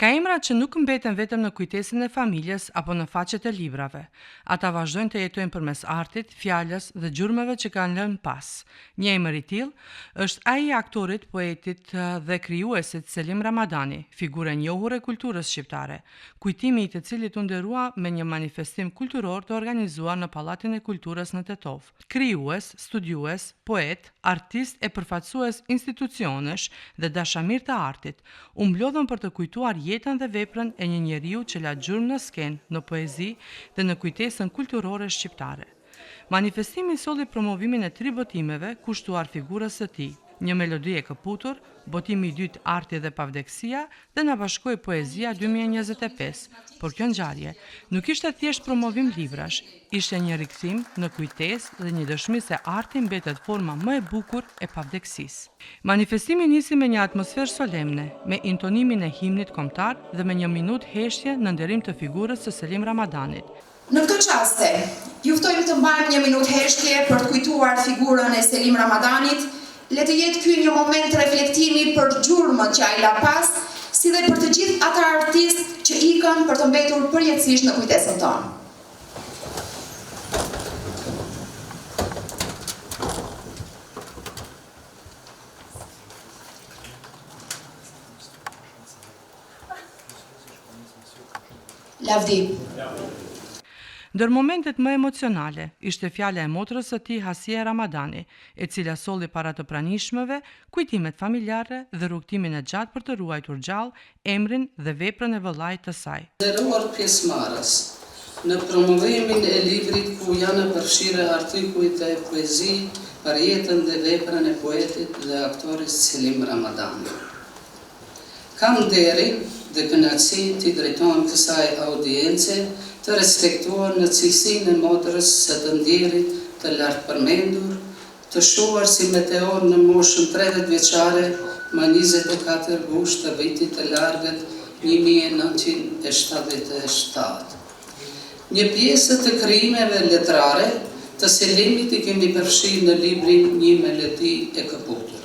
Ka emra që nuk mbeten vetëm në kujtesën e familjes apo në faqet e librave. Ata vazhdojnë të jetojnë përmes artit, fjalës dhe gjurmëve që kanë lënë pas. Një emër i tillë është ai i aktorit, poetit dhe krijuesit Selim Ramadani, figurë e njohur e kulturës shqiptare, kujtimi i të cilit u nderua me një manifestim kulturor të organizuar në Pallatin e Kulturës në Tetov. Krijues, studiues, poet, artist e përfaqësues institucionesh dhe dashamir të artit, u mblodhën për të kujtuar jetën dhe veprën e një njeriu që la gjurmë në skenë, në poezi dhe në kujtesën kulturore shqiptare. Manifestimi solli promovimin e 3 botimeve kushtuar figurës së tij, një melodi e këputur, botimi i dytë arti dhe pavdeksia dhe na bashkoi poezia 2025, por kjo ngjarje nuk ishte thjesht promovim librash, ishte një rikthim në kujtesë dhe një dëshmi se arti mbetet forma më e bukur e pavdeksisë. Manifestimi nisi me një atmosferë solemne, me intonimin e himnit kombëtar dhe me 1 minutë heshtje në nderim të figurës së Selim Ramadanit. Në këtë çaste, ju ftojmë të mbajmë 1 minutë heshtje për të kujtuar figurën e Selim Ramadanit. Le të jetë ky një moment reflektimi për gjurmët që ai la pas, si dhe për të gjithë ata artistë që ikën për të mbetur përjetësisht në kujtesën tonë. Lavdi. Ndër momentet më emocionale ishte fjala e motrës së tij Hasia Ramadani, e cila solli para të pranishmëve kujtimet familjare dhe rrugtimin e gjatë për të ruajtur gjallë emrin dhe veprën e vëllait të saj. Nderuar pjesëmarrës, në promovimin e librit ku janë përfshirë artikujt e poezi për jetën dhe veprën e poetit dhe aktorit Selim Ramadani. Kam deri dhe kënaqësi t'i drejtohem kësaj audience të respektuar në cilësinë e motrës së të ndjerit të lartë përmendur, të shuar si meteor në moshën 30 vjeçare më 24 gusht të vitit të largët 1977. Një pjesë të krijimeve letrare të Selimit i kemi përfshirë në librin Një melodi e këputur,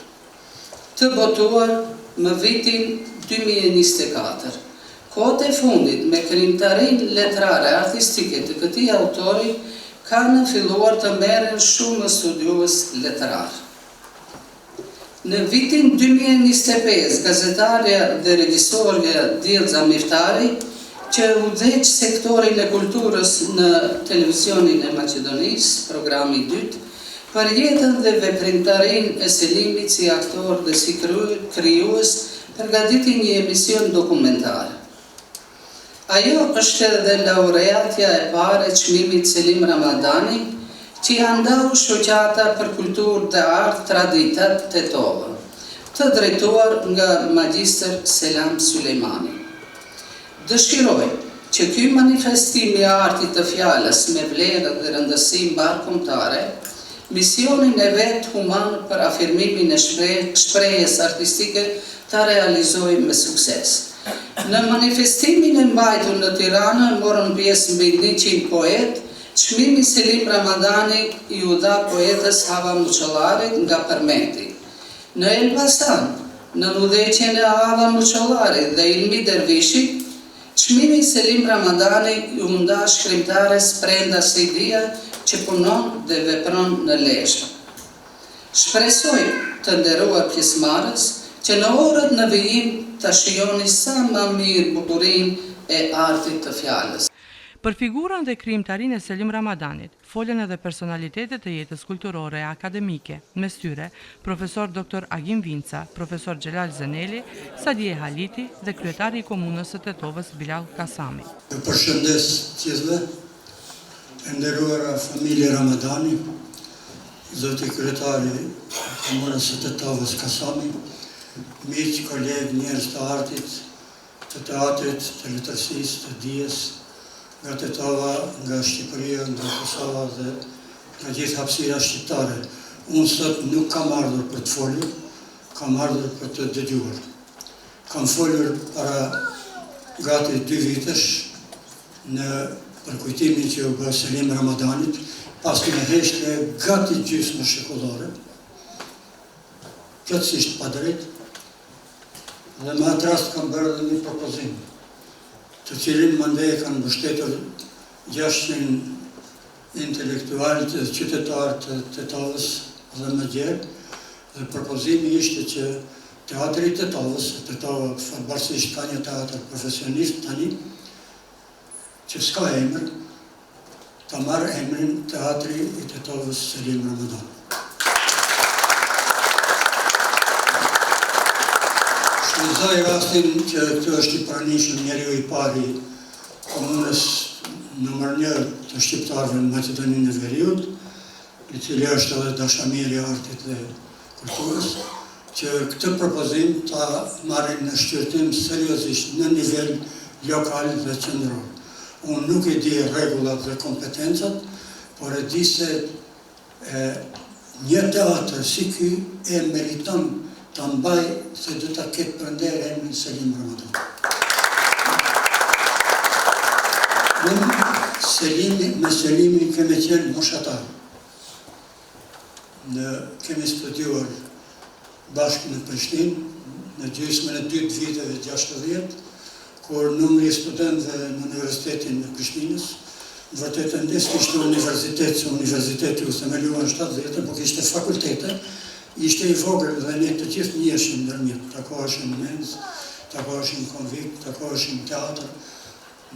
të botuar më vitin 2024. Kohët e fundit me krijimtarinë letrare artistike të këtij autori kanë filluar të merren shumë studiues letrar. Në vitin 2025, gazetarja dhe regjisorja Djelza Miftari, që udhëheq sektorin e kulturës në televizionin e Maqedonisë, programi i dytë, për jetën dhe veprimtarinë e Selimit si aktor dhe si krijues, përgatiti një emision dokumentar. Ajo është edhe laureatja e parë e çmimit Selim Ramadani, që ja ndau shoqata për kulturë dhe art Traditat Tetova, të drejtuar nga magjistër Selam Sulejmani. Dëshiroj që ky manifestim i artit të fjalës me vlerë dhe rëndësi mbarkombëtare, misionin e vet human për afirmimin e shprehjes artistike ta realizojë me sukses. Në manifestimin e mbajtur në Tiranë morën pjesë mbi 100 poet. Çmimi Selim Ramadani i u dha poetës Hava Muçollarit nga Përmeti. Në Elbasan, në udhëheqjen e Hava Muçollarit dhe Ilmi Dervishit, çmimi Selim Ramadani i u nda shkrimtares Prenda Sejdia, që punon dhe vepron në Lezhë. Shpresoj të nderuar pjesëmarrës që në orët në vijim të shijoni sa më mirë bukurinë e artit të fjalës. Për figurën dhe krijimtarinë e Selim Ramadanit, folën edhe personalitetet e jetës kulturore e akademike, mes tyre profesor Dr. Agim Vinca, profesor Xhelal Zeneli, Sadie Haliti dhe kryetari i komunës së Tetovës Bilal Kasami. Ju përshëndes gjithëve, e nderuara familje Ramadani, zoti kryetari i komunës së Tetovës Kasami, miq, kolegë, njerëz të artit, të teatrit, të letërsisë, të dijes, nga Tetova, nga Shqipëria, nga Kosova dhe nga gjithë hapësira shqiptare. Unë sot nuk kam ardhur për të folur, kam ardhur për të dëgjuar. Kam folur para gati 2 vitesh në përkujtimin që u bë Selim Ramadanit, pas një heshtje gati gjysmë shekullore, plotësisht pa drejt, dhe me atë rast kam bërë edhe një propozim. të cilin mandej kanë mbështetur 600 intelektualët dhe qytetarë të Tetovës dhe më gjerë, dhe propozimi ishte që teatri i Tetovës, Tetova fatbarësisht ka një teatr profesionist tani, që s'ka emër, ta marrë emrin Teatri i Tetovës Selim Ramadan. Shfrytëzoj rastin që këtë është i pranishëm njeriu i pari komunës nëmër 1 të shqiptarëve në Maqedoninë e Veriut, i cili është edhe dashamiri i artit dhe kulturës, që këtë propozim ta marrin në shqyrtim seriozisht në nivel lokal dhe qendror. Unë nuk e di rregullat dhe kompetencat, por e di se një teatr si ky e meriton ta mbaj se do ta ketë prandaj emrin Selim Ramadan. Me Selimin kemi qenë moshatar. Kemi studiuar bashkë në Prishtinë, në gjysmën e 2 viteve 60, kur numri studentëve në Universitetin e Prishtinës, vërtet e ndes kishte universitet, se universiteti u themeluan 70, po kishte fakultete, ishte i vogël dhe ne të gjithë njiheshim ndërmjet, takoheshim në mens, takoheshim konvikt, takoheshim teatr,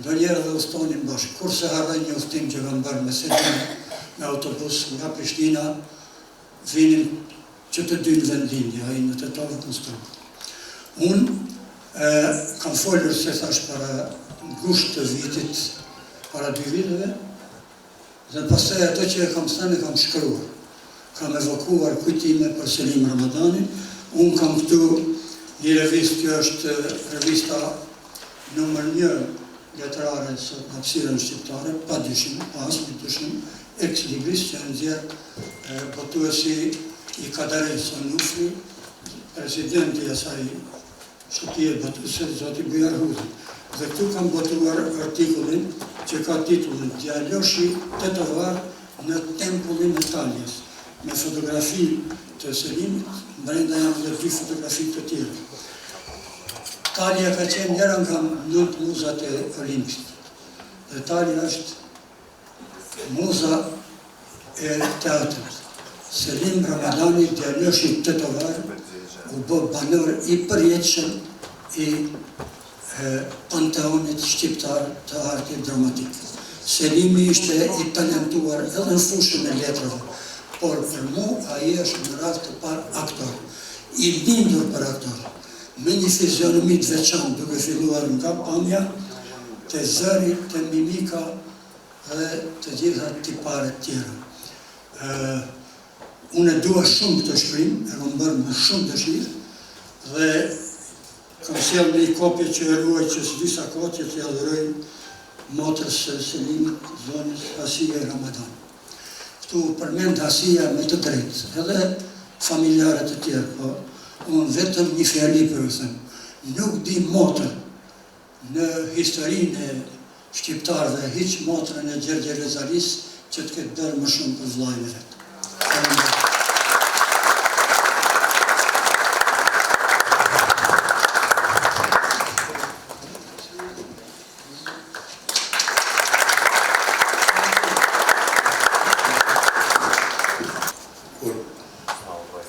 ndonjëherë dhe ustonin bashkë. Kurse harroj një udhtim që kam bërë me Selimin me autobus nga Prishtina, vinin që të dy në vendinje, ai në Tetovë në Strupë. Unë kam folur, se thash, para gusht të vitit, para 2 viteve, dhe pastaj ato që e kam thënë e kam shkruar. Kam evokuar kujtime për Selim Ramadanin. Unë kam këtu një revistë, kjo është revista nëmër 1 letrare sot në hapësirën shqiptare, pa dyshim, ex libris që nxjerr botuesi i Kadarej Sonufri, presidenti i asaj shtëpie botuese, zoti Bujar Huzi. Dhe këtu kam botuar artikullin që ka titullin Djaloshi Tetovar në Tempullin e Taljës, me fotografi të Selimit, brenda janë dhe 2 fotografi të tjera. Talja ka qenë njëra nga 9 muzat e Olimpit. Dhe Talja është muza e teatrit. Selim Ramadani, Djaloshi Tetovar, u bë banor i përjetshëm i panteonit shqiptar të artit dramatik. Selimi ishte i talentuar edhe në fushën e letrave, por për mu ai është në rast të parë aktor, i lindur për aktor, me një fizionomi të veçantë, duke filluar nga pamja, te zëri, te mimika dhe të gjitha tiparet tjera. Unë e dua shumë këtë shkrim, e kam bërë me shumë dëshirë, dhe kam sjellë një kopje që e ruaj që së disa kohë që t'ja dhuroj motrës së Selimit, zonës Asia Ramadan. Këtu përmend Asia me të drejtë, edhe familjarët e tjerë, po unë vetëm një fjali për u them. Nuk di motër në historinë e shqiptarëve, hiç motrën e Gjergje Rezalis që të ketë bërë më shumë për vllajën e vet.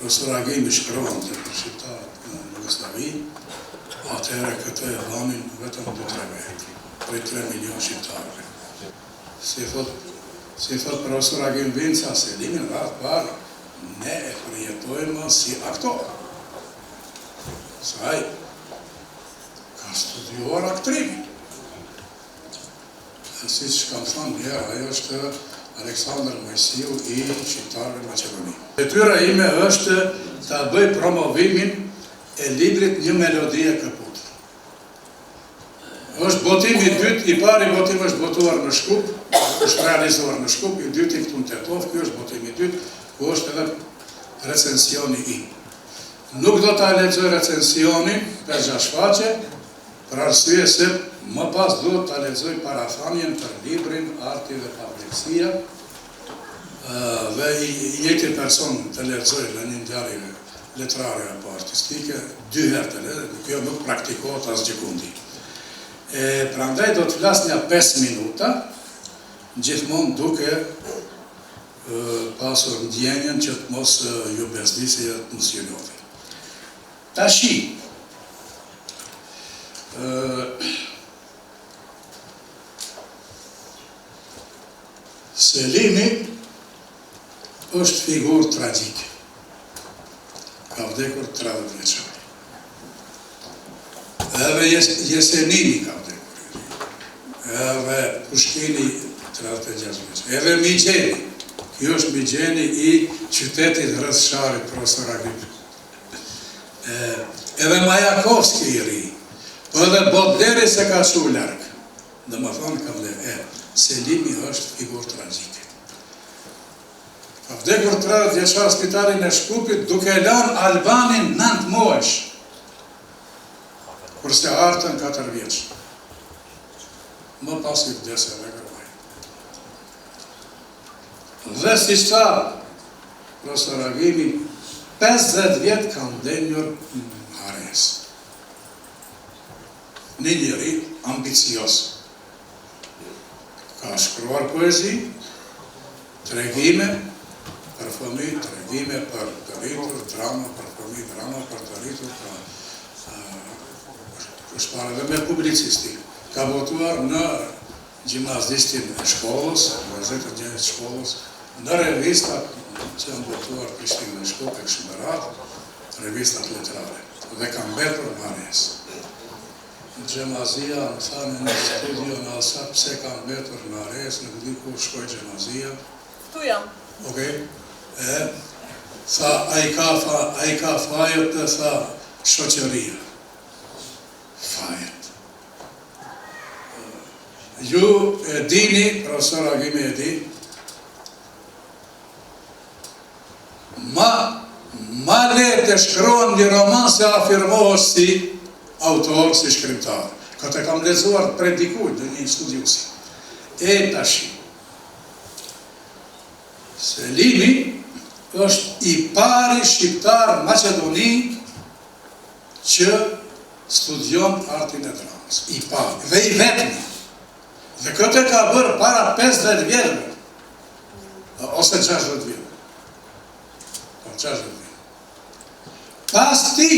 Profesor Agimi shkruan të shqiptarët në Jugosllavi, atëherë këtë e dhanin vetëm 2-3 vjet, prej 3 milion shqiptarëve. Si thot profesor Agim Vinca, Selimin ratë parë, ne e përjetojmë si aktor. Saj ka studiuar aktrimin. Si që kam thënë njerë, ajo është Aleksandr Mojsiu i shqiptarëve Maqedoni. Detyra ime është ta bëj promovimin e librit Një melodi e këputur. Është botimi i dytë, i pari botim është botuar në Shkup, është realizuar në Shkup, i dyti këtu në Tetovë, ky është botimi i dytë, ku është edhe recensioni im. Nuk do ta lexoj recensionin për 6 faqe, për arsye se më pas do ta lexoj parafanjen për librin Arti dhe Pavleksia, dhe i njëjti person të lexoj në një ngjarje letrare apo artistike 2 herë të lexoj, kjo nuk praktikohet asgjë kundi. Prandaj do të flasnja 5 minuta, gjithmonë duke pasur ndjenjen që të mos ju bezdisje të mos ju njohni. Tashi, Selimi është figurë tragjike. Ka vdekur 30 vjeçar. Edhe Jesenini ka vdekur. Edhe Pushkini 36 vjeçar. Edhe Migjeni. Kjo është Migjeni I qytetit rreth Sharit, profesor Agrip. Edhe Majakovski I ri. Po edhe Bodleri se ka shu larg. Dhe më thonë ka vdekur. Selimi është figurë tragjike. Ka vdekur 30 vjeçar spitalin e Shkupit duke lanë Albanin 9 muajsh, kurse Artën 4 vjeç. Më pas I vdes edhe Gërvaj. Dhe si sa profesor Agimi, 50 vjet ka ndenjur Hares. Një njeri ambicios. Ka shkruar poezi, tregime për fëmijë, tregime për të rritur, drama për fëmijë, drama për të rritur, është parë dhe me publicistik. Ka votuar në gjimnazistin e shkollës, gazetën Gjenit shkollës, në revistat që janë votuar Prishtinë e Shkup e Këshmerat, revistat letrare, dhe ka mbetur Hares. Gjemazia, më thane në studio në Alsat, pse ka mbetur në Hares, në di ku shkoj Gjemazia. Tu jam. Okej. Tha, a I ka fajet dhe tha, shoqëria. Fajet. Ju e dini, profesor Agimi e di, ma le të shkruan një roman se afirmohës si autor, si shkrimtar. Këtë kam lexuar prej dikujt, dhe një studiusi. Tashi, Selimi është I pari shqiptar Macedoni që studion artin e dramës. I pari, dhe I vetmi. Dhe këtë ka bërë para 50 vjetëve, ose 60 vjetëve. 60 vjetëve. Pas ti,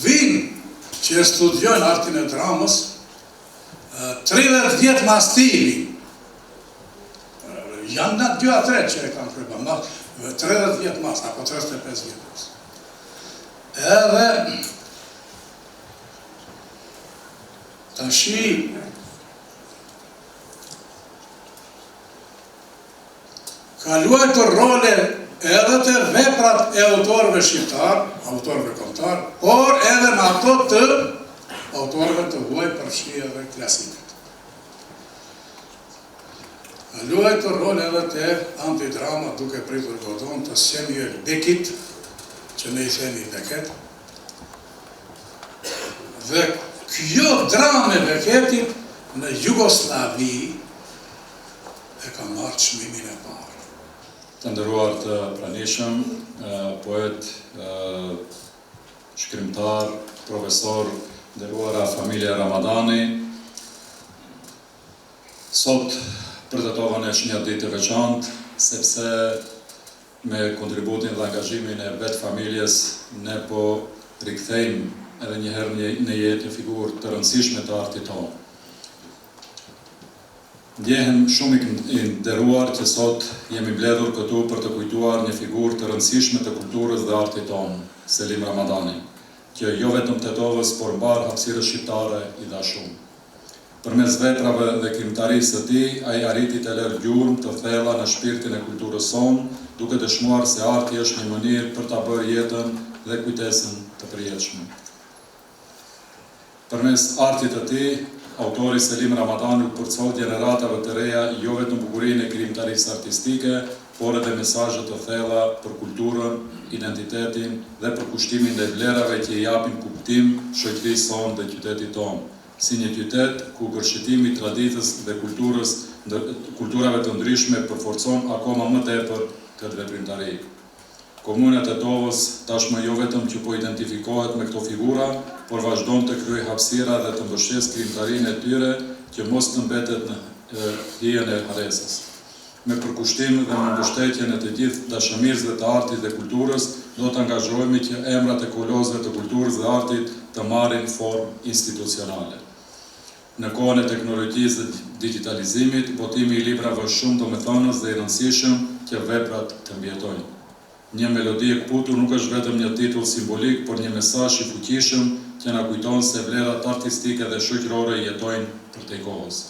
vinë që studiojnë artin e dramës, 30 vjetë mas ti vinë. Janë në 2-3 që e kam përba, 30 vjetë mas, apo 35 vjetë mas. Edhe, tashi, ka luajtur role edhe të veprat e autorëve shqiptar, autorëve kombëtar, por edhe në ato të autorëve të huaj përfshi edhe klasikët. Ka luajtur rol edhe të antidrama duke pritur godon të Samuel Beckett, që ne I themi Beckett. Dhe kjo dramë e Beckettit në Jugoslavi e ka marrë çmimin e parë. Të nderuar të pranishëm, poet, shkrimtar, profesor, nderuara familja Ramadani, sot përtetovën është një ditë e veçantë, sepse me kontributin dhe angazhimin e vetë familjes ne po rikthejmë edhe njëherë në jetë një figurë të rëndësishme të artit tonë. Ndjehem shumë I nderuar që sot jemi mbledhur këtu për të kujtuar një figurë të rëndësishme të kulturës dhe artit tonë, Selim Ramadani, që jo vetëm tetovës, por mbar hapësirës shqiptare I dha shumë. Përmes veprave dhe krimtarisë së tij, ai arriti të lërë gjurmë të thella në shpirtin e kulturës sonë, duke dëshmuar se arti është një mënyrë për ta bërë jetën dhe kujtesën të përjetshme. Përmes artit të tij, autori Selim Ramadani përcjell gjeneratave të reja jo vetëm bukurinë e krijimtarisë artistike, por edhe mesazhe të thella për kulturën, identitetin dhe për kushtimin e vlerave që I japin kuptim shoqërisë sonë dhe qytetit tonë, si një qytet ku gërshëtimi I traditës dhe kulturave të ndryshme përforcon akoma më tepër këtë veprimtari. Komuna e Tetovës tashmë jo vetëm që po identifikohet me këto figura, por vazhdon të kryej hapësira dhe të mbështes krijimtarinë e tyre që mos të mbetet në hijen e harresës. Me përkushtim dhe me mbështetjen e të gjithë dashamirësve të artit dhe kulturës, do të angazhohemi që emrat e kolozëve të kulturës dhe artit të marrin formë institucionale. Në kohën e teknologjisë dhe digitalizimit, botimi i librave është shumë domethënës dhe i rëndësishëm që veprat të mbjetojnë. Një melodi e kputur nuk është vetëm një titull simbolik, por një mesazh i fuqishëm që na kujton se vlerat artistike dhe shoqërore jetojnë përtej kohës.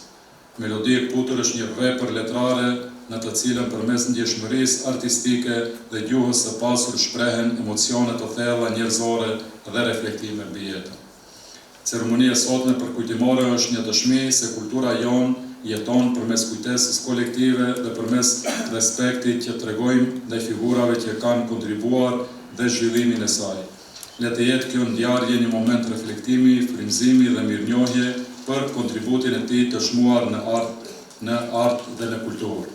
Melodi e kputur është një vepër letrare në të cilën përmes ndjeshmërisë artistike dhe gjuhës së pasur shprehen emocione të thella njerëzore dhe reflektime mbi jetën. Ceremonia sotme përkujtimore është një dëshmi se kultura jonë jeton përmes kujtesës kolektive dhe përmes respektit që tregojmë ndaj figurave që kanë kontribuar dhe zhvillimin e saj. Le të jetë kjo ngjarje një moment reflektimi, frymëzimi dhe mirënjohje për kontributin e tij të çmuar në art dhe në kulturë.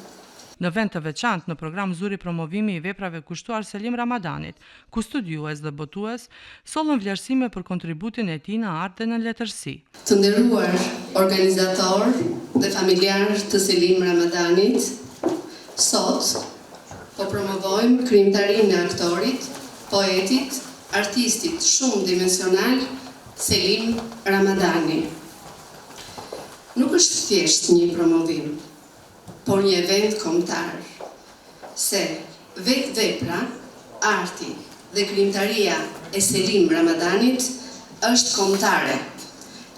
Në vend të veçantë në program zuri promovimi i veprave kushtuar Selim Ramadanit, ku studiues dhe botues sollën vlerësime për kontributin e tij në art dhe në letërsi. Të nderuar organizator dhe familjar të Selim Ramadanit, sot po promovojmë krijimtarinë e aktorit, poetit, artistit shumë dimensional Selim Ramadani. Nuk është thjesht një promovim, por një event kombëtar, se vetë vepra, arti dhe krijimtaria e Selim Ramadanit është kombëtare,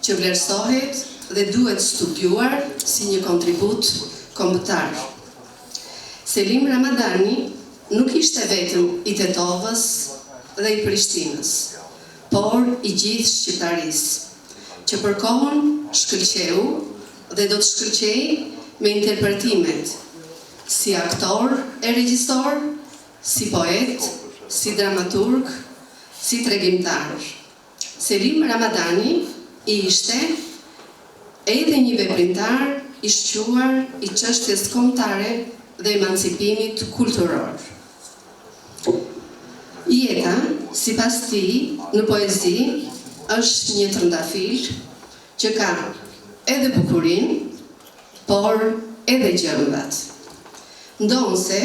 që vlerësohet dhe duhet studiuar si një kontribut kombëtar. Selim Ramadani nuk ishte vetëm i Tetovës dhe i Prishtinës, por i gjithë shqiptarisë, që për kohën shkëlqeu dhe do të shkëlqejë me interpretimet si aktor e regjisor, si poet, si dramaturg, si tregimtar. Selim Ramadani ishte edhe një veprimtar i shquar i çështjes kombëtare dhe emancipimit kulturor. Jeta, sipas tij, në poezi është një trëndafil që ka edhe bukurinë, por edhe gjërat. Ndonse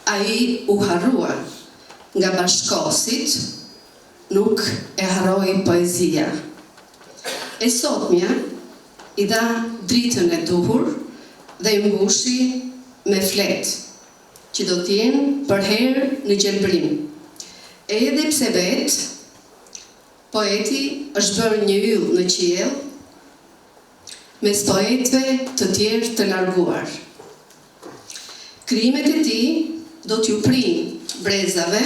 ai u harrua nga bashkosit, nuk e harroi poezia. E sotmja i dha dritën e duhur dhe i mbushi me fletë, që do t'jenë për herë në gjelbrim. Edhe pse vetë, poeti është bërë një yll në qiell, mes poetëve të tjerë të larguar. Krijimet e tij do t'ju prinë brezave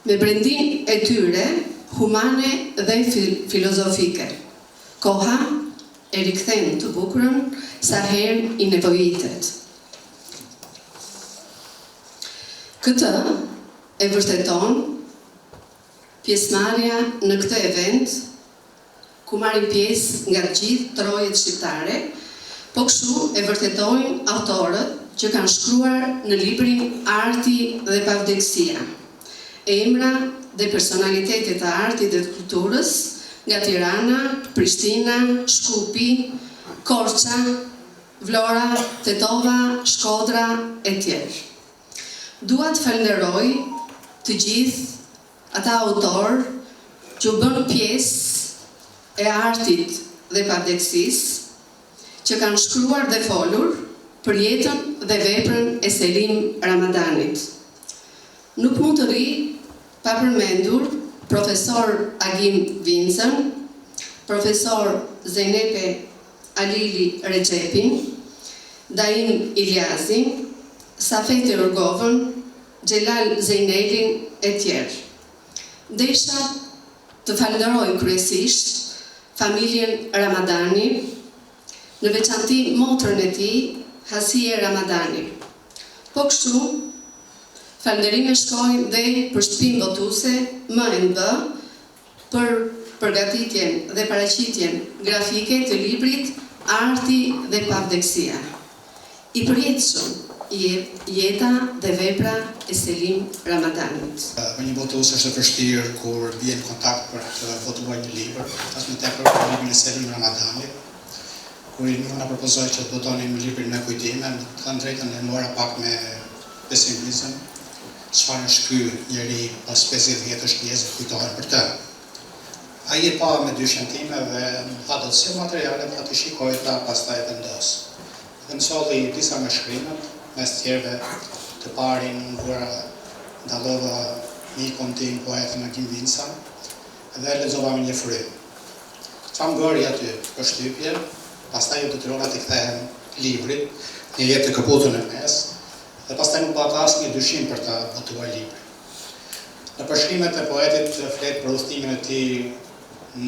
me brendin e tyre humane dhe filozofike. Koha e rikthen të bukurën sa herë i nevojitet. Këtë e vërteton pjesëmarrja në këtë event, ku marrin pjesë nga gjithë trojet shqiptare, po kështu e vërtetojnë autorët që kanë shkruar në librin Arti dhe pavdekësia, emra dhe personalitetet e artit dhe të kulturës nga Tirana, Prishtina, Shkupi, Korça, Vlora, Tetova, Shkodra e tjerë. Dua të falenderoj të gjithë ata autorë që u bën pjesë e artit dhe pavdekësisë, që kanë shkruar dhe folur për jetën dhe veprën e Selim Ramadanit. Nuk mund të rri pa përmendur profesor Agim Vincën, profesor Zenepe Alili Recepin, Daim Iliazin, Safet Urgovën, Xhelal Zejnelin e tjerë. Desha të falenderoj kryesisht familjen Ramadani, në veçanti motrën e tij, Hasie Ramadani. Po kështu, falënderime shkojnë dhe për shtëpinë botuese MNB për përgatitjen dhe paraqitjen grafike të librit Arti dhe pavdekësia. I përjetshëm Jeta dhe vepra e Selim Ramadanit. Për një botues është e vështirë kur bie në kontakt për të votuar një libër, as më tepër për librin e Selim Ramadanit. Kur ju na propozoi që të votonim librin me kujtime, të thënë drejtën e mora pak me pesimizëm. Çfarë është ky njeri pas 50 vjetësh pjesë kujtohet për të. Ai e pa me 2 shentime dhe më tha do të sjell materiale pa të shikoj ta pastaj vendos. Dhe më solli disa me shkrimet, mes tjerëve të parin vëra ndallova mikun tim poetin Akim Vinca dhe lexova me një frym. Çam bëri aty përshtypje, pastaj u detyrova të kthehem librit, një jetë të kaputur në mes, dhe pastaj nuk pata asnjë dyshim për ta votuar librin. Në përshkrimet e poetit flet për udhëtimin e tij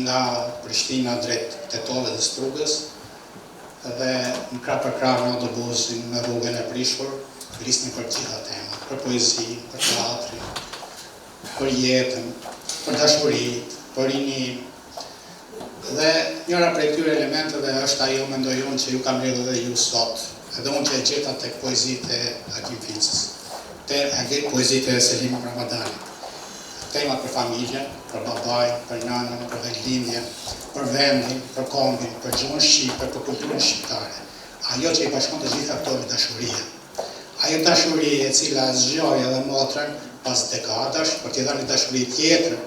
nga Prishtina drejt Tetovës dhe Strugës, dhe në krah për krah në autobusin në rrugën e prishur, flisnin për gjitha temat, për poezi, për teatrin, për jetën, për dashurinë, për rinin. Dhe njëra prej këtyre elementeve është ajo mendoj unë që ju kam lidhur edhe ju sot, edhe unë që e gjeta tek poezitë e Akim Vincës, poezitë e Selim Ramadanit. Temat për familjen, për babajin, për nanën, për vendlindjen, për vendin, për kombin, për gjuhën shqipe, për kulturën shqiptare. Ajo që i bashkon të gjitha këto është dashuria. Ajo dashuri e cila zgjoi edhe motrën pas dekadash, për t'i dhënë dashuri tjetër,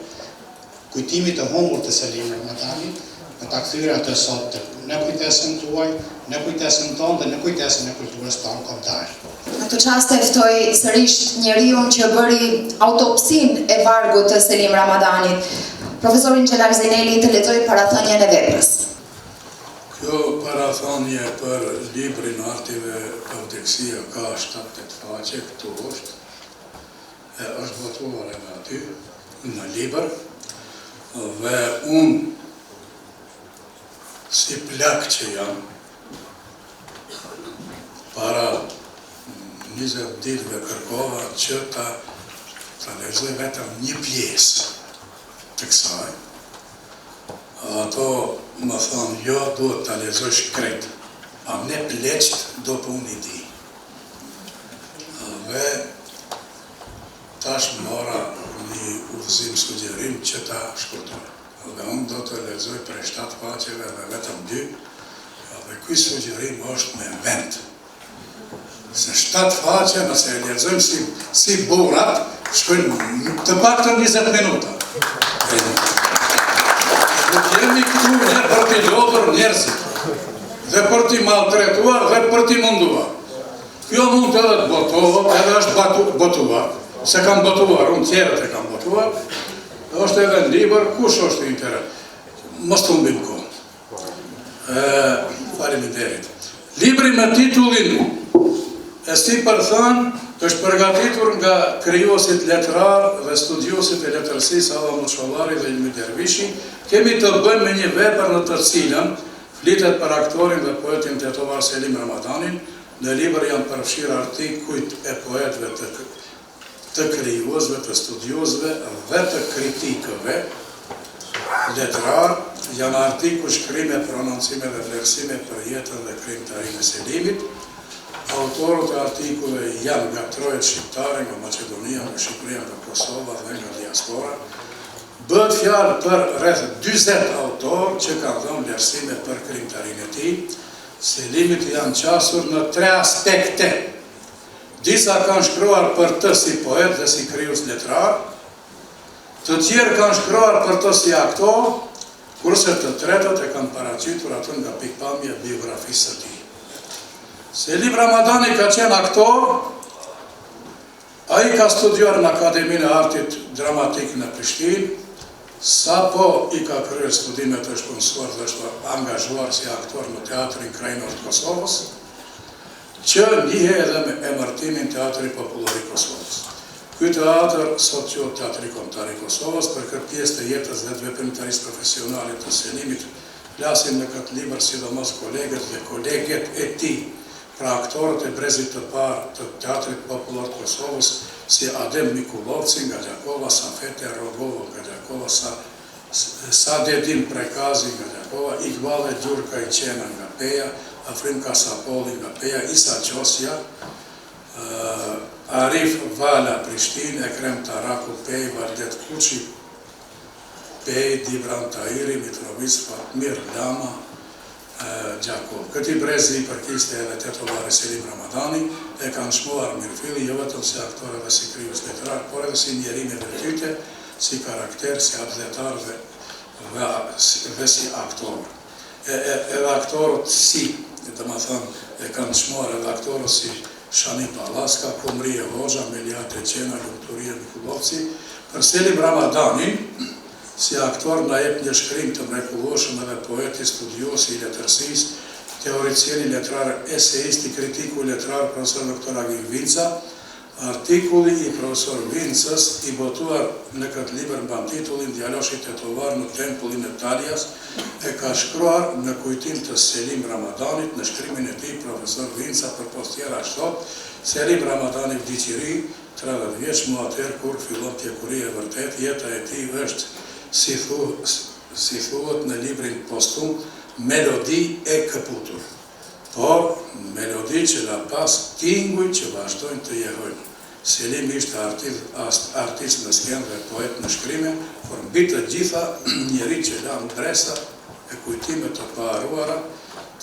kujtimit të humbur të Selim Ramadanit, në ta kthyer atë sot në kujtesën tuaj, në kujtesën tonë dhe në kujtesën e kulturës tonë kombëtare. Në këtë çast e ftoj sërish njeriu që bëri autopsinë e vargut të Selim Ramadanit, profesorin Xhelal Zeneli, të lexoj parathënien e veprës. Kjo parathënie për librin Artive Auteksia ka 7-8 faqe, këtu është votuar edhe aty në libër, dhe unë si plak që jam, para 20 ditëve kërkova që ta lexoj vetëm një pjesë të kësaj. Ato më thonë, jo, duhet ta lexosh krejt, a ne pleqt do për unë i di. Dhe tash mora një udhëzim sugjerim që ta shkurtoj. Dhe unë do të lexoj për 7 faqeve dhe vetëm 2, dhe ky sugjerim është me vend. Se 7 faqe, nëse e lexojmë si burrat, shkojnë të paktën 20 minuta. Nuk jemi këtu ne për t'i lodhur njerëzit, dhe për t'i maltretuar dhe për t'i munduar. Kjo mund edhe të botohet, edhe është botuar, se kam botuar, unë tjerët e kam botuar, është edhe në libër, kush është interes? Mos të humbim kohën. Faleminderit. Libri me titullin e si për thënë, është përgatitur nga krijuesit letrar dhe studiosit e letërsisë Ava Muçollari dhe Ilmi Dervishi. Kemi të bëjmë me një vepër në të cilën flitet për aktorin dhe poetin tetovar Selim Ramadanin. Në libër janë përfshirë artikujt e poetëve të krijuesve, të studiosve dhe të kritikëve letrar, janë artikuj shkrime, prononcime dhe vlerësime për jetën dhe krijimtarinë e Selimit. Autorët e artikujve janë nga trojet shqiptare, nga Maqedonia, nga Shqipëria, nga Kosova dhe nga diaspora. Bëhet fjalë për rreth 40 autorë që kanë dhënë vlerësime për krijimtarinë e tij. Selimit janë qasur në 3 aspekte. Disa kanë shkruar për të si poet dhe si krijues letrar, të tjerë kanë shkruar për të si aktor, kurse të tretët e kanë paraqitur atë nga pikpamja biografisë së tij. Selim Ramadani ka qenë aktor, ai ka studiuar në Akademinë e Artit Dramatik në Prishtinë, sapo i ka kryer studimet e shpenzuar dhe është angazhuar si aktor në Teatrin Krajinor të Kosovës, që njihet edhe me emërtimin Teatri Popullor i Kosovës. Ky teatr sot quhet Teatri Kombëtar i Kosovës, për këtë pjesë të jetës dhe të veprimtarisë profesionale të Selimit, flasin në këtë libër sidomos kolegët dhe koleget e tij, pra aktorët e brezit të parë të Teatrit Popullor të Kosovës, si Adem Mikullovci nga Gjakova, Safete Rogovo nga Gjakova, Sadedin Prekazi nga Gjakova, Iqbale Gjurka i Qena nga Peja, Afrim Kasapolli nga Peja, Isa Qosja Arif Vala Prishtinë, Ekrem Taraku Pej, Valdet Kuqi Pej, Dibran Tahiri, Mitrovic Fatmir Lama, Gjakov. Këti brezi i përkiste edhe tetovari Selim Ramadani, e kanë shmuar mirëfilli, jo vetëm si aktorë dhe si krijues letrar, por edhe si njeri me virtyte, si karakter, si atletar dhe si aktor. Edhe aktorët si, dhe më thënë, e kanë shmuar edhe aktorët si Shani Palaska, Komrije Hoxha, Meliate Qena, Lukturije Mikulovci. Për Selim Ramadanin, si aktor na jep një shkrim të mrekullueshëm edhe poeti, studiosi i letërsisë, teoricieni letrar, eseisti, kritiku letrar, profesor doktor Agil Vinca. Artikulli i profesor Vincës i botuar në këtë libër mban titullin Djaloshi tetovar në tempullin e Taljas, e ka shkruar në kujtim të Selim Ramadanit në shkrimin e tij profesor Vinca për postjera shtot, Selim Ramadani vdiqiri 30 vjeç më atëherë kur fillon pjekuria e vërtet, jeta e tij është si thuhet në librin postum, melodi e këputur. Por, melodi që la pas tinguj që vazhdojnë të jehojnë. Selim ishte artist në skenë dhe poet në shkrime, por mbi të gjitha njeri që la mbresa e kujtime të paruara,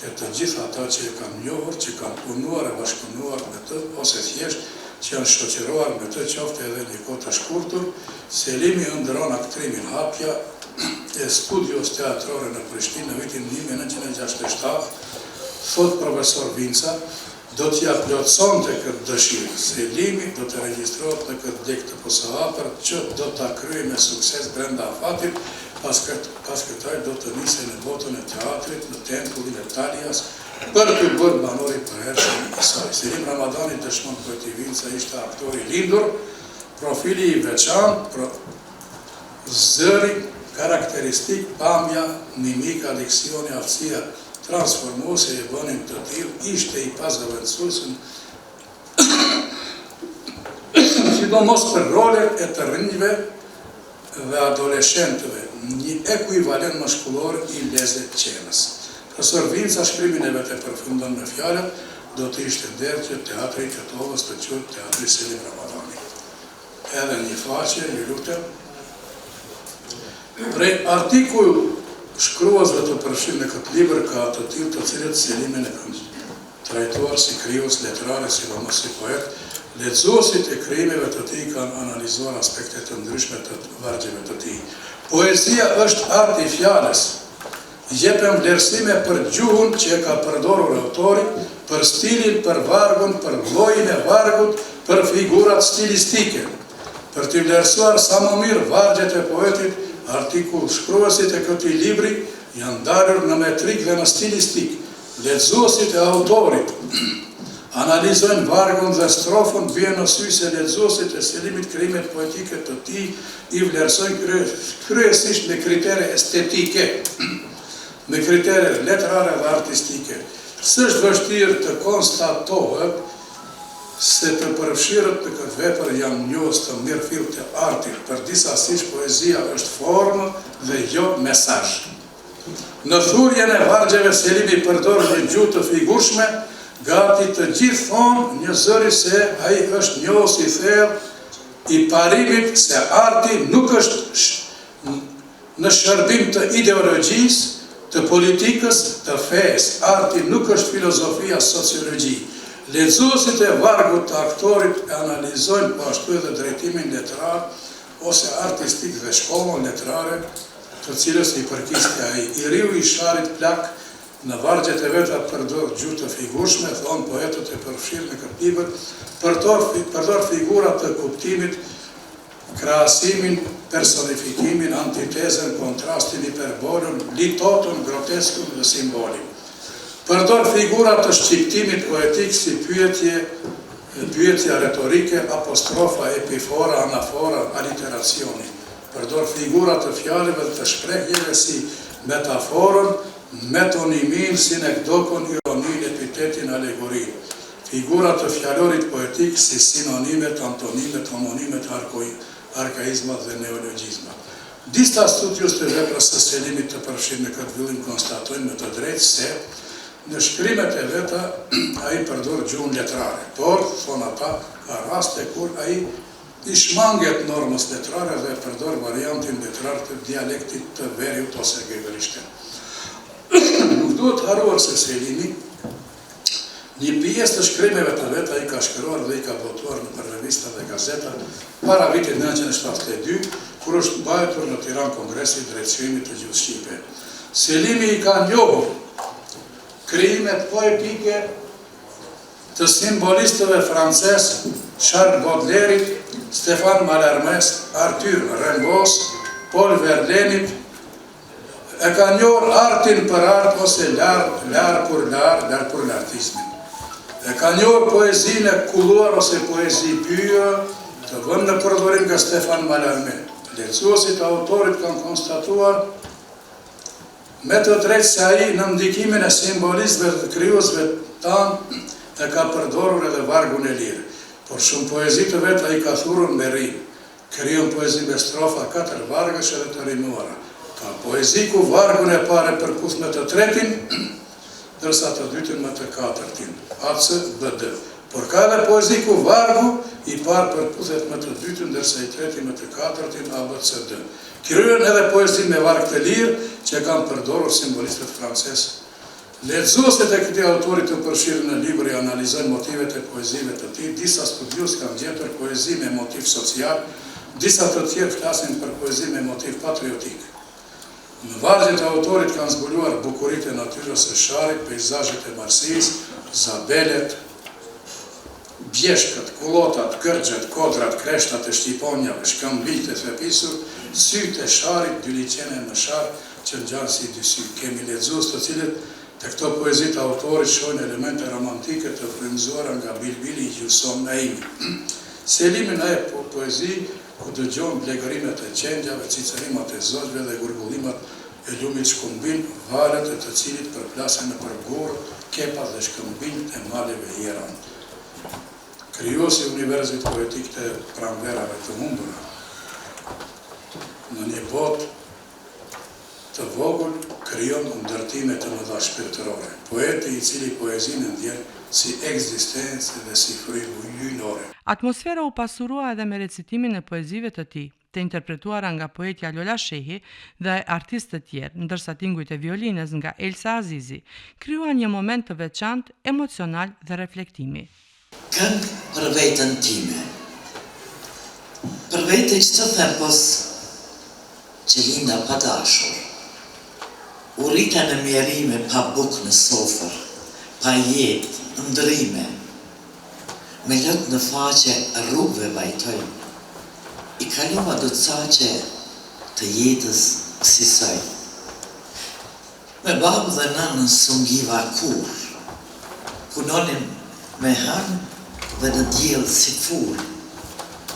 të gjitha ata që e kanë njohur, që kanë punuar e bashkëpunuar me të, ose thjesht që janë shoqëruar me të, qofte edhe një kohë të shkurtur. Selimi ëndërron aktrimin hapja e studios teatrore në Prishtinë në vitin 1967, thot profesor Vinca, do t'ja plotësonte këtë dëshirë. Selimi do të regjistrohet në këtë dek të posaçër që do t'a kryej me sukses brenda afatit, pas këtaj do të nisej në botën e teatrit në tempullin e Taljas për të bërë banori përhershëm i saj. Selim Ramadani, dëshmon poeti Vinca, ishte aktor i lindur, profili i veçantë, zëri karakteristik, pamja, mimika, diksioni, aftësia transformuese e bënin të tillë, ishte i pazëvendësueshëm, sidomos për rolet e të rinjve dhe adoleshentëve, një ekuivalent mashkullor i Lezet Qenës. Profesor Vinca shkrimin e vetë përfundon me fjalët, do të ishte nder që teatri i Tetovës të quhet Teatri Selim Ramadani. Edhe një faqe, ju lutem. Prej artikull shkruasve të përfshirë në këtë libër ka të tillë të cilët Selimin e kanë trajtuar si krijues letrar, sidomos si poet. Lexuesit e krijimeve të tij kanë analizuar aspekte të ndryshme të vargjeve të tij. Poezia është arti i fjalës. Jepem vlerësime për gjuhën që e ka përdorur autori, për stilin, për vargun, për llojin e vargut, për figurat stilistike. Për të vlerësuar sa më mirë vargjet e poetit, artikull shkruesit e këtij libri janë dalur në metrik dhe në stilistik. Lexuesit e autorit analizojnë vargun dhe strofën, vjen në sy se lexuesit e Selimit krijimet poetike të tij i vlerësojnë kryesisht me kritere estetike, me kritere letrare dhe artistike. S'është vështirë të konstatohet se të përfshirët në këtë vepër janë njohës të mirëfill të artit, për disa siç poezia është formë dhe jo mesazh. Në thurjen e vargjeve Selimi përdor një gjuhë të figurshme, gati të gjithë thonë një zëri se ai është njohës i thellë i parimit se arti nuk është në shërbim të ideologjisë, të politikës, të fesë. Arti nuk është filozofia, sociologji. Lexuesit e vargut të aktorit e analizojnë po ashtu edhe drejtimin letrar ose artistik dhe shkollën letrare të cilës i përkiste ai. I riu i Sharit Plak në vargjet e veta përdor gjuhë të figurshme, thonë poetët e përfshirë në këtë libër, përdor figura të kuptimit, krahasimin, personifikimin, antitezën, kontrastin, hiperbolën, litoton, groteskun dhe simbolin. Përdor figura të shqiptimit poetik si pyetja retorike, apostrofa, epifora, anafora, aliteracioni. Përdor figura të fjalëve dhe të shprehjeve si metaforën, metonimin, sinekdokon, ironin, epitetin, alegorin. Figura të fjalorit poetik si sinonimet, antonimet, homonimet, arkaizmat dhe neologjizmat. Disa studios të veprës së Selimit të përfshirë në këtë vëllim konstatojnë në të drejtë se në shkrimet e veta a i përdor gjuhën letrare, por, thonë ata, ka raste kur a i shmanget normës letrare dhe përdor variantin letrar të dialektit të Veriut ose Geverishten. Nuk duhet haruar se Selimi, një pjesë të shkrimeve të veta i ka shkruar dhe i ka botuar në për revista dhe gazeta para vitit 1972, kur është mbajtur në Tiranë Kongresi i Drejtësimit të Gjuhës Shqipe. Selimi i ka njohur krijimet poetike të simbolistëve francez, Charles Baudelaire, Stéphane Mallarmé, Arthur Rimbaud, Paul Verlaine, e ka njohur artin për art ose l'art pour l'artisme. E ka njohur poezinë e kulluar ose poezi pyre të vënë në përdorim nga Stéphane Mallarmé. Lexuesit e autorit kanë konstatuar me të drejtë se ai në ndikimin e simbolistëve dhe krijuesve tanë e ka përdorur edhe vargun e lirë. Por shumë poezi të vetë ai ka thurur me rim. Krijon poezi me strofa 4 vargësh edhe të rimuara. Ka poezi ku vargun e parë përputh me të tretin, ndërsa të dytin me të katërtin. ACBD. Por ka edhe poezi ku vargu i parë përputhet me të dytin, ndërsa i treti me të katërtin ABCD. Krijon edhe poezi me varg të lirë që kanë përdorur simbolistët francezë. Lexuesit e këtij autorit të përfshirë në libër i analizojnë motivet e poezive të tij, disa studiues kanë gjetur poezi me motiv social, disa të tjerë flasin për poezi me motiv patriotik. Në vargjet e autorit kanë zbuluar bukuritë e natyrës së sharit, peizazhet e Marsisë, zabelet, bjeshkët, kullotat, kërxhet, kodrat, kreshtat e shqiponjave, shkëmbilt e thepisur, sytë e sharit, dy liqene në shar që ngjan si dy sy. Kemi lexues të cilët të këto poezit autorit shohin elemente romantike të frymëzuara nga Bilbili i Gjuson Naimi. Selimi na e poezi ku dëgjon blegërimet e qengjave, cicërimat e zogjve dhe gurgullimat e lumit shkumbin, valet e të cilit përplasen në përgurë, kepat dhe shkëmbin e maleve hieran. Krijuesi i universit poetik të pranverave të humbura, në një botë të vogël krijon ndërtime të mëdha shpirtërore. Poeti i cili poezinë ndjen si ekzistencë dhe si frymë hyjnore. Atmosfera u pasurua edhe me recitimin e poezive të tij, të interpretuara nga poetja Lola Shehi dhe artistë të tjerë, ndërsa tingujt e violinës nga Elsa Azizi krijuan një moment të veçantë, emocional dhe reflektimi. Këngë për vetën time. Për vete që të thempos që linda pa dashur. U rita në mjerime pa buk në sofër, pa jetë, ndrime. Me lëtë në faqe rrugëve vajtoj. I kalova do të saqe të jetës kësisoj. Me babë dhe nënën sungiva kur. Punonim me hanë dhe në djelë si fur.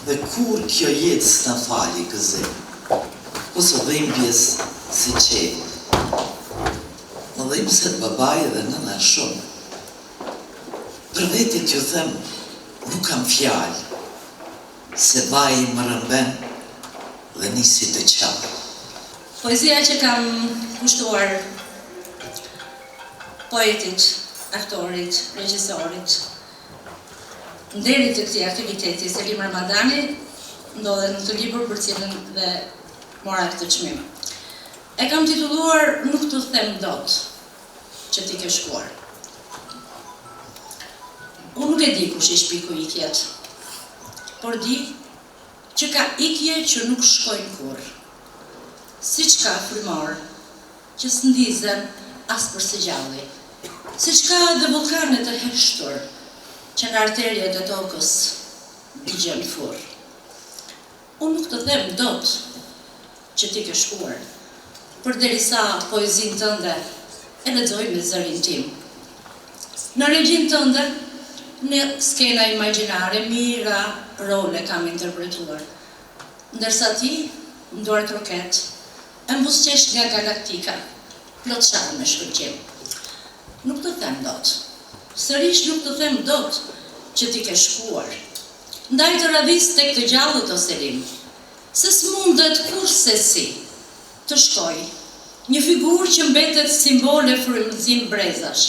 Dhe kur kjo jetë s'na fali gëzim. Ose dhimbjes si qenë. Më dhimë se të babaj dhe nëna shumë. Për vete t'ju them, nuk kam fjallë, se vaj më rëmben dhe nisi të qallë. Poezia që kam kushtuar poetit, aktorit, regjisorit, nderit të këtij aktiviteti, Selim Ramadani, ndodhet në të libër për cilën dhe mora këtë çmim. E kam titulluar Nuk të them dot që ti ke shkuar. Unë nuk e di kush i shpiku ikjet, por di që ka ikje që nuk shkojnë kur. Siç ka frymor që s'ndizen as për së gjalli. Siç ka dhe vulkane të heshtur që në arterjet e tokës digjen furr. Unë nuk të them dot që ti ke shkuar, përderisa poezinë tënde e lexoj me zërin tim. Në regjin tënde, në skena imagjinare, mira role kam interpretuar. Ndërsa ti, nduar kroket, e mbusqesh nga galaktika, plot sharm me shkëlqim. Nuk të them dot. Sërish nuk të them dot që ti ke shkuar. Ndaj të radhis tek të gjallët o Selim, se s'mundet kurse si të shkoj, një figurë që mbetet simbole frymëzim brezash,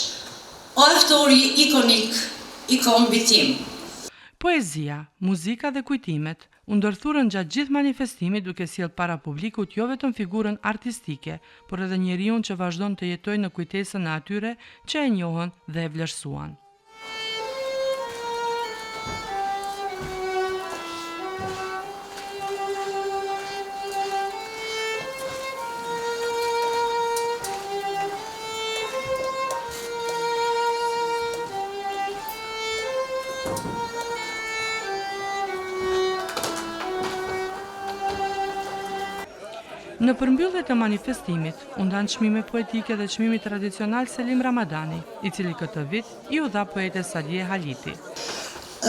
o aktori ikonik i kombit tim. Poezia, muzika dhe kujtimet u ndërthurën gjatë gjithë manifestimit duke sjellë para publikut jo vetëm figurën artistike, por edhe njeriun që vazhdon të jetojë në kujtesën e atyre që e njohën dhe e vlerësuan. Në përmbyllje të manifestimit, u ndan çmimi poetike dhe çmimi tradicional Selim Ramadani, i cili këtë vit i u dha poetes Salie Haliti.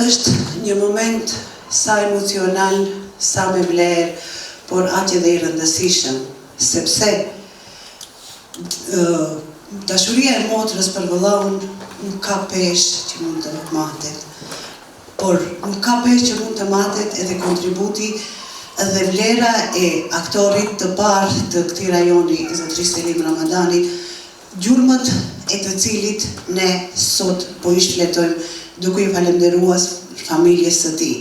Është një moment sa emocional, sa me vlerë, por aq edhe i rëndësishëm, sepse dashuria e motrës për vëllaun nuk ka peshë që mund të matet, por nuk ka peshë që mund të matet edhe kontributi dhe vlera e aktorit të parë të këtij rajoni, zotëri Selim Ramadani, gjurmët e të cilit ne sot po i shfletojmë duke i falendëruar familjes së tij.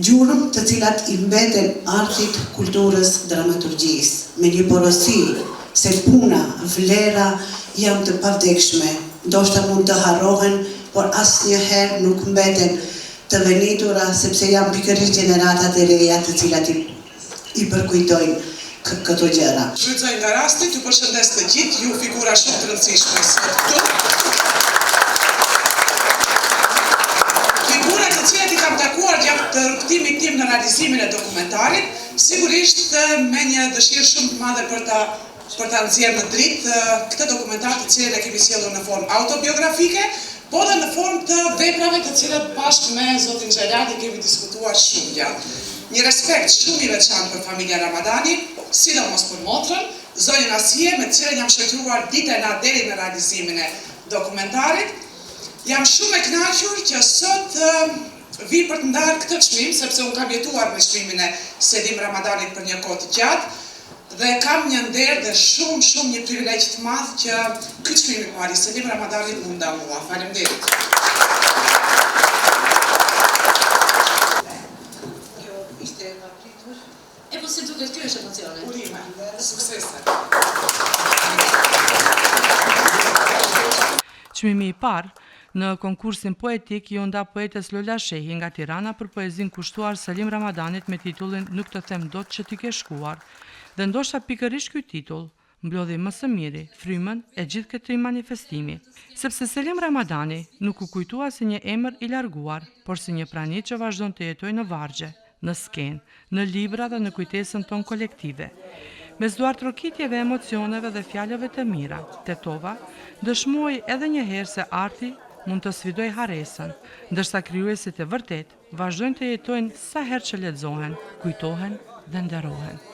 Gjurmë të cilat i mbeten artit, kulturës, dramaturgjisë, me një porosi se puna, vlera janë të pavdekshme, ndoshta mund të harrohen, por asnjëherë nuk mbeten të venitura, sepse janë pikërisht gjeneratat e reja të cilat i përkujtojnë këto gjëra. Shfrytëzoj nga rasti t'ju përshëndes të gjithë, ju figura shumë të rëndësishme sot këtu. Figurat të cilat i kam takuar gjatë të rrugtimit tim në realizimin e dokumentarit, sigurisht me një dëshirë shumë të madhe për ta nxjerrë në dritë këtë dokumentar të cilën e kemi sjellur në formë autobiografike, po dhe në formë të veprave të cilat bashkë me zotin Xhelati kemi diskutuar shumë gjatë. Një respekt shumë i veçantë për familja Ramadani, sidomos për motrën, zonjën Asie, me të cilën jam shoqëruar ditën e natë deri në realizimin e dokumentarit. Jam shumë e kënaqur që sot vi për të ndarë këtë çmim, sepse unë kam jetuar me çmimin e Selim Ramadanit për një kohë të gjatë, dhe kam një nder dhe shumë një privilegj të madh që ky çmim i parë i Selim Ramadanit më nda mua. Faleminderit. Kjo ishte e papritur. E po si duket ky është emocione? Urime, suksese. Çmimi i parë në konkursin poetik i u nda poetes Lola Shehi nga Tirana për poezinë kushtuar Selim Ramadanit me titullin Nuk të them dot që ti ke shkuar. Dhe ndoshta pikërisht ky titull mblodhi më së miri frymën e gjithë këtij manifestimi, sepse Selim Ramadani nuk u kujtua si një emër i larguar, por si një prani që vazhdon të jetojë në vargje, në skenë, në libra dhe në kujtesën tonë kolektive. Mes duartrokitjeve, emocioneve dhe fjalëve të mira, tetova, dëshmoi edhe një herë se arti mund të sfidoj harresën, ndërsa krijuesit e vërtet vazhdojnë të jetojnë sa herë që lexohen, kujtohen dhe nderohen.